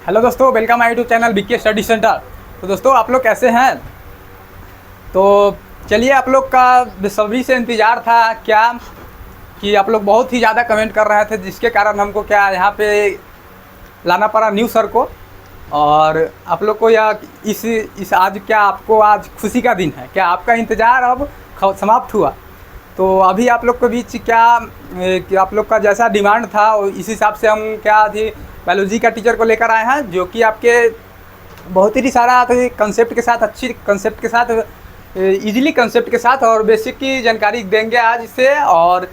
Hello दोस्तों, welcome my YouTube channel BK study centre. तो दोस्तों, आप लोग कैसे हैं? तो चलिए, आप लोग का बेसब्री से इंतज़ार था क्या कि आप लोग बहुत ही ज़्यादा कमेंट कर रहे थे, जिसके कारण हमको क्या यहाँ पे लाना पड़ा न्यू सर को। और आप लोग को यह इस आज क्या आपको आज खुशी का दिन है क्या? आपका इंतज़ार अब समाप्त हुआ। तो अभी आप लोग के बीच क्या कि आप लोग का जैसा डिमांड था इस हिसाब से हम क्या थी बायोलॉजी का टीचर को लेकर आए हैं, जो कि आपके बहुत ही सारा कंसेप्ट के साथ, अच्छी कंसेप्ट के साथ, इजीली कंसेप्ट के साथ और बेसिक की जानकारी देंगे आज से। और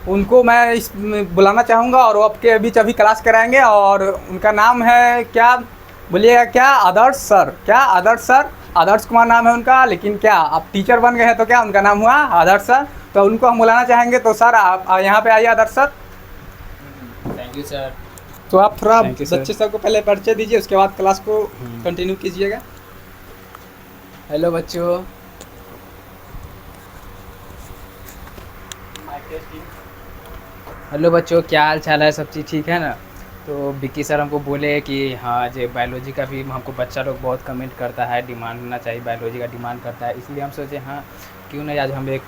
उनको मैं इस बुलाना चाहूँगा और वो आपके बीच अभी क्लास कराएंगे। और उनका नाम है क्या बोलिएगा? क्या आदर्श सर? क्या आदर्श सर? आदर्श कुमार नाम है उनका, लेकिन क्या आप टीचर बन गए हैं तो क्या उनका नाम हुआ आदर्श सर। तो उनको हम बुलाना चाहेंगे। तो सर आप यहाँ पे आइए आदर्श सर। Thank you sir. तो आप थोड़ा Thank you, sir. बच्चे सबको पहले परिचय दीजिए, उसके बाद क्लास को कंटिन्यू कीजिएगा। हेलो बच्चों। हेलो बच्चों, क्या हाल चाल है? सब चीज़ ठीक है ना? तो विक्की सर हमको बोले कि हाँ जो बायोलॉजी का भी हमको बच्चा लोग बहुत कमेंट करता है, डिमांड होना चाहिए, बायोलॉजी का डिमांड करता है। इसलिए हम सोचे हाँ क्यों नहीं आज हम एक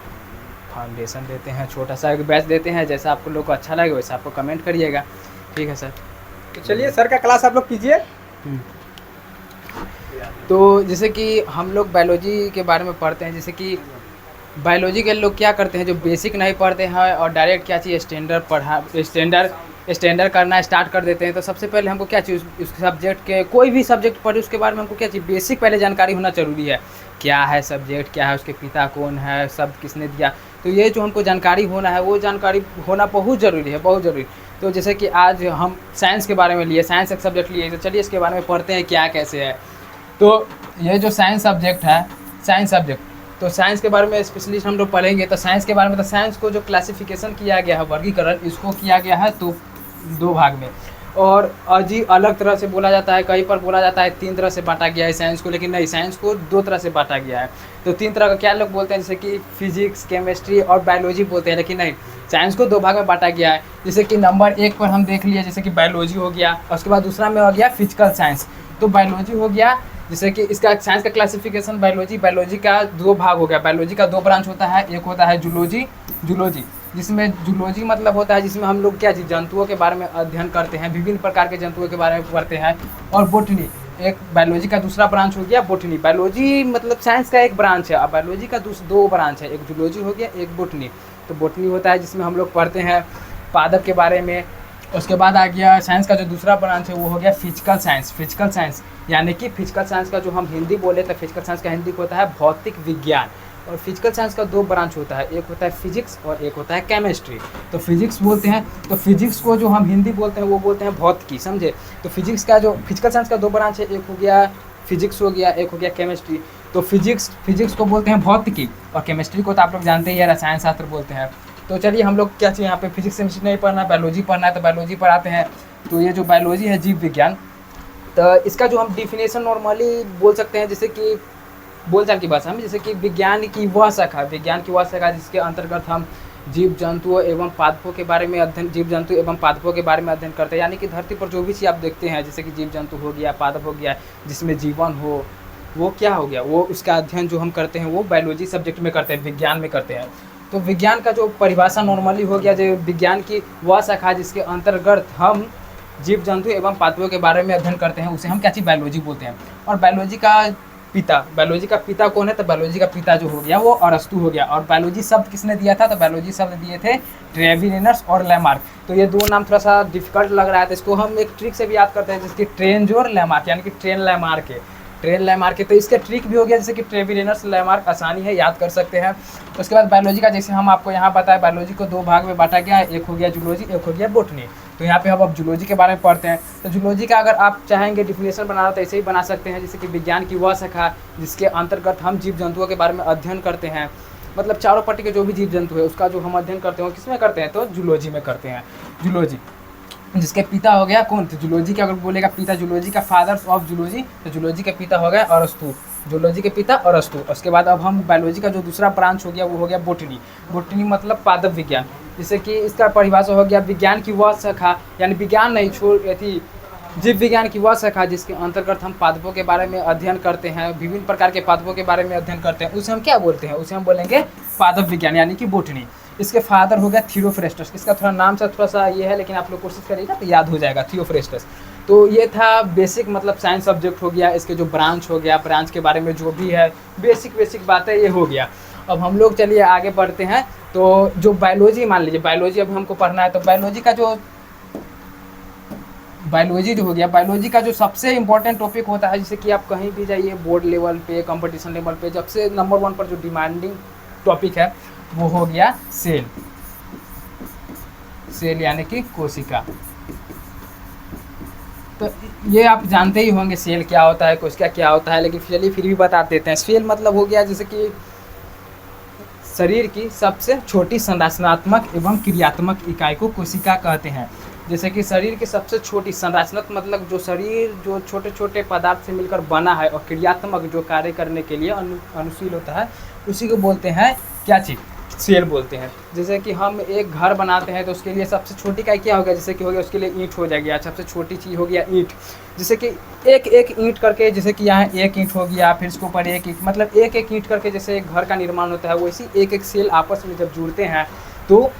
फाउंडेशन देते हैं, छोटा सा एक बैच देते हैं। जैसा आपको लोग को अच्छा लगे वैसा आपको कमेंट करिएगा। ठीक है सर। तो चलिए सर का क्लास आप लोग कीजिए। तो जैसे कि हम लोग बायोलॉजी के बारे में पढ़ते हैं, जैसे कि बायोलॉजी के लोग क्या करते हैं जो बेसिक नहीं पढ़ते हैं और डायरेक्ट क्या चाहिए स्टैंडर्ड करना स्टार्ट कर देते हैं। तो सबसे पहले हमको क्या चाहिए उस सब्जेक्ट के, कोई भी सब्जेक्ट पढ़े उसके बारे में हमको क्या चाहिए, बेसिक पहले जानकारी होना ज़रूरी है। क्या है सब्जेक्ट, क्या है उसके पिता कौन है, सब किसने दिया। तो ये जो हमको जानकारी होना है वो जानकारी होना बहुत ज़रूरी है, बहुत ज़रूरी। तो जैसे कि आज हम साइंस के बारे में लिए, साइंस एक सब्जेक्ट लिए, तो चलिए इसके बारे में पढ़ते हैं क्या कैसे है। तो ये जो साइंस सब्जेक्ट है, साइंस सब्जेक्ट, तो साइंस के बारे में स्पेशलिस्ट हम लोग पढ़ेंगे। तो साइंस के बारे में, तो साइंस को जो क्लासिफिकेशन किया गया है, वर्गीकरण, इसको किया गया है तो 2 भाग में। और अजीब अलग तरह से बोला जाता है, कहीं पर बोला जाता है 3 तरह से बांटा गया है साइंस को, लेकिन नहीं, साइंस को 2 तरह से बांटा गया है। तो 3 तरह का क्या लोग बोलते हैं, जैसे कि फिजिक्स, केमिस्ट्री और बायोलॉजी बोलते हैं, लेकिन नहीं, साइंस को 2 भाग में बांटा गया है। जैसे कि नंबर 1 पर हम देख लिए, जैसे कि बायोलॉजी हो गया, और उसके बाद दूसरा में हो गया फिजिकल साइंस। तो बायोलॉजी हो गया, जैसे कि इसका साइंस का क्लासिफिकेशन बायोलॉजी का 2 भाग हो गया। बायोलॉजी का 2 ब्रांच होता है, एक होता है जूलॉजी, जिसमें जूलॉजी मतलब होता है जिसमें हम लोग क्या चीज़ जंतुओं के बारे में अध्ययन करते हैं, विभिन्न प्रकार के जंतुओं के बारे में पढ़ते हैं। और बोटनी एक बायोलॉजी का दूसरा ब्रांच हो गया। बोटनी बायोलॉजी मतलब साइंस का एक ब्रांच है, और बायोलॉजी का 2 ब्रांच है, एक जूलॉजी हो गया, एक बोटनी। तो बोटनी होता है जिसमें हम लोग पढ़ते हैं पादप के बारे में। उसके बाद आ गया साइंस का जो दूसरा ब्रांच है वो हो गया फिजिकल साइंस, यानी कि फिजिकल साइंस का जो हम हिंदी बोले तो फिजिकल साइंस का हिंदी होता है भौतिक विज्ञान। और फिजिकल साइंस का 2 ब्रांच होता है, एक होता है फिजिक्स और एक होता है केमिस्ट्री। तो फिजिक्स बोलते हैं, तो फिजिक्स को जो हम हिंदी बोलते हैं वो बोलते हैं भौतिकी, समझे। तो फिजिक्स का जो फिजिकल साइंस का 2 ब्रांच है, एक हो गया फिजिक्स हो गया, एक हो गया केमिस्ट्री। तो फिजिक्स को बोलते हैं भौतिकी, और केमिस्ट्री को तो आप लोग जानते ही है, रसायन शास्त्र बोलते हैं। तो चलिए हम लोग क्या चाहिए यहाँ पे, फिजिक्स केमिस्ट्री नहीं पढ़ना, बायोलॉजी पढ़ना है, तो बायोलॉजी पर आते हैं। तो ये जो बायोलॉजी है जीव विज्ञान, तो इसका जो हम डिफिनेशन नॉर्मली बोल सकते हैं, जैसे कि बोलचाल की भाषा में, जैसे कि विज्ञान की वह शाखा जिसके अंतर्गत हम जीव जंतुओं एवं पादपों के बारे में अध्ययन करते हैं। यानी कि धरती पर जो भी चीज़ आप देखते हैं, जैसे कि जीव जंतु हो गया, पादप हो गया, जिसमें जीवन हो, वो क्या हो गया, वो उसका अध्ययन जो हम करते हैं वो बायोलॉजी सब्जेक्ट में करते हैं, विज्ञान में करते हैं। तो विज्ञान का जो परिभाषा नॉर्मली हो गया, जो विज्ञान की वह शाखा जिसके अंतर्गत हम जीव जंतु एवं पादपों के बारे में अध्ययन करते हैं, उसे हम क्या चीज़ बायोलॉजी बोलते हैं। और बायोलॉजी का पिता कौन है, तो बायोलॉजी का पिता जो हो गया वो अरस्तु हो गया। और बायोलॉजी शब्द किसने दिया था, तो बायोलॉजी शब्द दिए थे ट्रेविलिनस और लैमार्क। तो ये 2 नाम थोड़ा सा डिफिकल्ट लग रहा है, तो इसको हम एक ट्रिक से भी याद करते हैं, जिसकी ट्रेन और लैमार्क, यानी कि ट्रेन लैमार्क है। तो इसका ट्रिक भी हो गया, जैसे कि ट्रेविलिनस लैमार्क आसानी है, याद कर सकते हैं। उसके बाद बायोलॉजी का, जैसे हम आपको यहाँ बताया, बायोलॉजी को 2 भाग में बांटा गया है, एक हो गया जूलॉजी, एक हो गया बोटनी। तो यहाँ पे हम अब जूलॉजी के बारे में पढ़ते हैं। तो जूलॉजी का अगर आप चाहेंगे डिफिनेशन बनाना तो ऐसे ही बना सकते हैं, जैसे कि विज्ञान की वह शाखा जिसके अंतर्गत हम जीव जंतुओं के बारे में अध्ययन करते हैं। मतलब चारों पट्टी के जो भी जीव जंतु है उसका जो हम अध्ययन करते हैं वो किसमें करते हैं, तो जूलॉजी में करते हैं। जूलॉजी जिसके पिता हो गया कौन, तो जूलॉजी का अगर बोलेगा पिता, जूलॉजी का फादर्स ऑफ जूलॉजी, तो जूलॉजी के पिता हो गया अरस्तु, जूलॉजी के पिता अरस्तु। उसके बाद अब हम बायोलॉजी का जो दूसरा ब्रांच हो गया वो हो गया बोटनी मतलब पादप विज्ञान, जैसे कि इसका परिभाषा हो गया विज्ञान की वह शाखा, यानी विज्ञान नहीं छोड़ थी जीव विज्ञान की वह शाखा जिसके अंतर्गत हम पादपों के बारे में अध्ययन करते हैं, विभिन्न प्रकार के पादपों के बारे में अध्ययन करते हैं, उसे हम क्या बोलते हैं? उसे हम बोलेंगे पादप विज्ञान यानी कि बोटनी। इसके फादर हो गया थियोफ्रेस्टस। इसका थोड़ा नाम से थोड़ा सा ये है, लेकिन आप लोग कोशिश करिएगा तो याद हो जाएगा, थियोफ्रेस्टस। तो ये था बेसिक मतलब साइंस सब्जेक्ट हो गया। इसके जो ब्रांच हो गया, ब्रांच के बारे में जो भी है बेसिक बातें ये हो गया। अब हम लोग चलिए आगे बढ़ते हैं। तो जो बायोलॉजी, मान लीजिए बायोलॉजी अब हमको पढ़ना है, तो बायोलॉजी जो हो गया, बायोलॉजी का जो सबसे इंपॉर्टेंट टॉपिक होता है, जैसे कि आप कहीं भी जाइए बोर्ड लेवल पे, कंपटीशन लेवल पे, जब से नंबर 1 पर जो डिमांडिंग टॉपिक है वो हो गया सेल यानी कि कोशिका। तो ये आप जानते ही होंगे सेल क्या होता है, कोशिका क्या होता है, लेकिन चलिए फिर भी बता देते हैं। सेल मतलब हो गया जैसे कि शरीर की सबसे छोटी संरचनात्मक एवं क्रियात्मक इकाई को कोशिका कहते हैं। जैसे कि शरीर की सबसे छोटी संरचनात्मक मतलब जो शरीर जो छोटे छोटे पदार्थ से मिलकर बना है, और क्रियात्मक जो कार्य करने के लिए अनुशील होता है, उसी को बोलते हैं क्या चीज़? सेल बोलते हैं। जैसे कि हम एक घर बनाते हैं तो उसके लिए सबसे छोटी इकाई क्या हो गया? जैसे कि हो गया उसके लिए ईंट हो जाएगी। सबसे छोटी चीज़ हो गया ईंट। जैसे कि एक ईंट करके, जैसे कि यहाँ एक ईंट हो गया, फिर इसके ऊपर एक ईंट, मतलब एक ईंट करके जैसे एक घर का निर्माण होता है, वैसे एक सेल आपस में जब जुड़ते हैं तो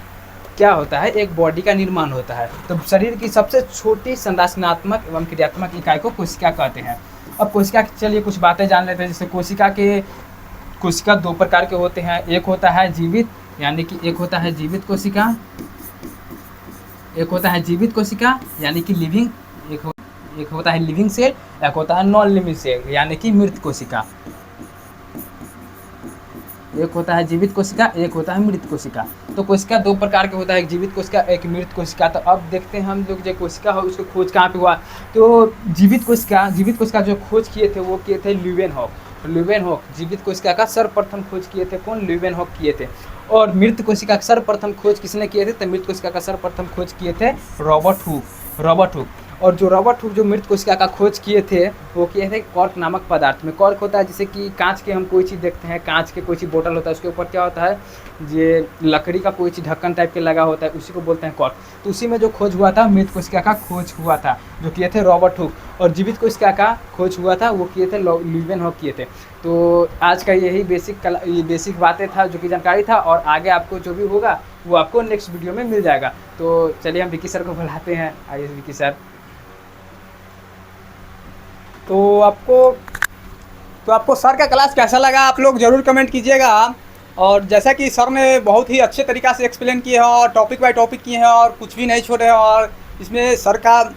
क्या होता है? एक बॉडी का निर्माण होता है। तो शरीर की सबसे छोटी संरचनात्मक एवं क्रियात्मक इकाई को कोशिका कहते हैं। अब कोशिका की चलिए कुछ बातें जान लेते हैं। जैसे कोशिका 2 प्रकार के होते हैं। एक होता है जीवित, यानी कि एक होता है जीवित कोशिका यानी कि लिविंग, एक होता है लिविंग सेल, एक होता है नॉन लिविंग सेल यानी कि मृत कोशिका। एक होता है जीवित कोशिका, एक होता है मृत कोशिका। तो कोशिका 2 प्रकार के होता है, एक जीवित कोशिका, एक मृत कोशिका। तो अब देखते हैं हम लोग जो कोशिका हो उसको खोज कहाँ पे हुआ। तो जीवित कोशिका जो खोज किए थे वो किए थे ल्यूवेनहॉक। जीवित कोशिका का सर्वप्रथम खोज किए थे कौन? ल्यूवेनहॉक किए थे। और मृत कोशिका का सर्वप्रथम खोज किसने किए थे? तो मृत कोशिका का सर्वप्रथम खोज किए थे रॉबर्ट हुक। और जो रॉबर्ट हुक जो मृत कोशिका का खोज किए थे वो किए थे कॉर्क नामक पदार्थ में। कॉर्क होता है जैसे कि कांच के हम कोई चीज़ देखते हैं, कांच के कोई चीज़ बोतल होता है, उसके ऊपर क्या होता है? ये लकड़ी का कोई चीज़ ढक्कन टाइप के लगा होता है, उसी को बोलते हैं कॉर्क। तो उसी में जो खोज हुआ था मृत कोशिका का खोज हुआ था, जो किए थे रॉबर्ट हुक। और जीवित कोशिका का खोज हुआ था वो किए थे ल्यूवेनहॉक किए थे। तो आज का यही बेसिक बातें था जो कि जानकारी था, और आगे आपको जो भी होगा वो आपको नेक्स्ट वीडियो में मिल जाएगा। तो चलिए हम विकी सर को बुलाते हैं। आइए विकी सर। तो आपको सर का क्लास कैसा लगा आप लोग ज़रूर कमेंट कीजिएगा। और जैसा कि सर ने बहुत ही अच्छे तरीक़ा से एक्सप्लेन किए हैं और टॉपिक बाय टॉपिक किए हैं और कुछ भी नहीं छोड़े हैं, और इसमें सर का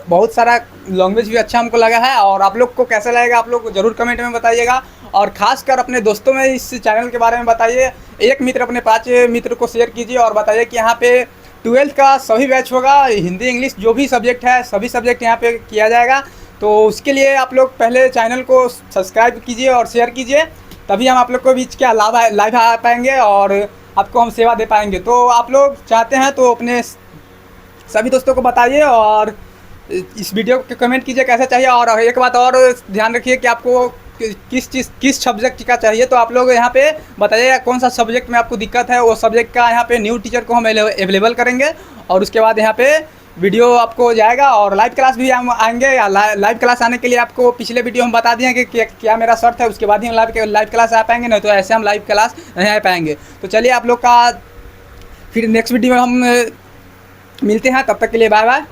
बहुत सारा लैंग्वेज भी अच्छा हमको लगा है। और आप लोग को कैसा लगेगा आप लोग ज़रूर कमेंट में बताइएगा, और ख़ासकर अपने दोस्तों में इस चैनल के बारे में बताइए। एक मित्र अपने 5 मित्र को शेयर कीजिए और बताइए कि यहाँ पे 12th का सभी बैच होगा, हिंदी इंग्लिश जो भी सब्जेक्ट है सभी सब्जेक्ट यहाँ पे किया जाएगा। तो उसके लिए आप लोग पहले चैनल को सब्सक्राइब कीजिए और शेयर कीजिए, तभी हम आप लोग को बीच क्या लाइव आ पाएंगे और आपको हम सेवा दे पाएंगे। तो आप लोग चाहते हैं तो अपने सभी दोस्तों को बताइए और इस वीडियो को कमेंट कीजिए कैसा चाहिए। और एक बात और ध्यान रखिए कि आपको किस सब्जेक्ट का चाहिए, तो आप लोग यहाँ पे बताइएगा कौन सा सब्जेक्ट में आपको दिक्कत है। वो सब्जेक्ट का यहाँ पे न्यू टीचर को हम अवेलेबल करेंगे, और उसके बाद यहाँ पे वीडियो आपको जाएगा। और लाइव क्लास भी हम आएंगे। लाइव क्लास आने के लिए आपको पिछले वीडियो हम बता दिए कि क्या मेरा शर्त है, उसके बाद ही हम लाइव क्लास आ पाएंगे, नहीं तो ऐसे हम लाइव क्लास नहीं आ पाएंगे। तो चलिए आप लोग का फिर नेक्स्ट वीडियो में हम मिलते हैं, तब तक के लिए बाय बाय।